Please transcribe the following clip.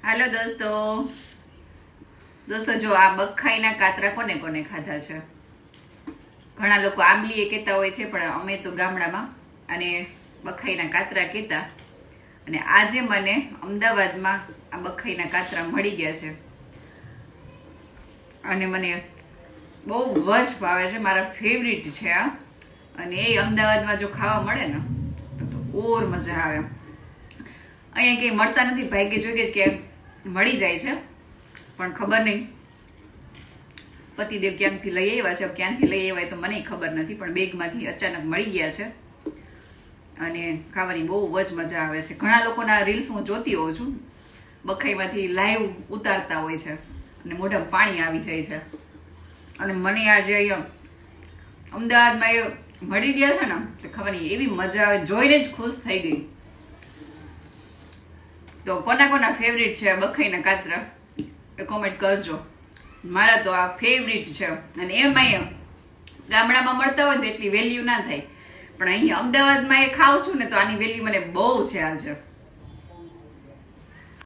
હાલો દોસ્તો જો આ બખાઈના કાતરા કોને કોને ખાધા છે? ઘણા લોકો આંબલી કહેતા હોય છે, પણ અમે તો ગામડામાં અને બખાઈના કાતરા કહેતા. અને આજે મને અમદાવાદમાં આ બખાઈના કાતરા મળી ગયા છે અને મને બહુ જ ભાવે છે. મારા ફેવરિટ છે આ. અને એ અમદાવાદમાં જો ખાવા મળે ને તો ઓર મજા આવે. અહીંયા કંઈ મળતા નથી, ભાગ્ય જોઈ જ કે મળી જાય છે, પણ ખબર નહીં પતિદેવ ક્યાંકથી લઈ આવ્યા છે. ક્યાંથી લઈ આવ્યા તો મને ખબર નથી, પણ બેગમાંથી અચાનક મળી ગયા છે અને ખાવાની બહુ જ મજા આવે છે. ઘણા લોકોના રીલ્સ હું જોતી હોઉં છું, બખાઈમાંથી લાઈવ ઉતારતા હોય છે અને મોઢામાં પાણી આવી જાય છે. અને મને આજે અહીંયા અમદાવાદમાં એ મળી ગયા છે ને તો ખાવાની એવી મજા આવે, જોઈને જ ખુશ થઈ ગઈ. તો કોના ફેવરિટ છે બખાઈના કાતરા એ કોમેન્ટ કરજો. મારા તો આ ફેવરિટ છે. અને એમાં ગામડામાં મળતા હોય તો એટલી વેલ્યુ ના થાય, પણ અહીંયા અમદાવાદમાં એ ખાઉં છું ને તો આની વેલ્યુ મને બહુ છે આજે.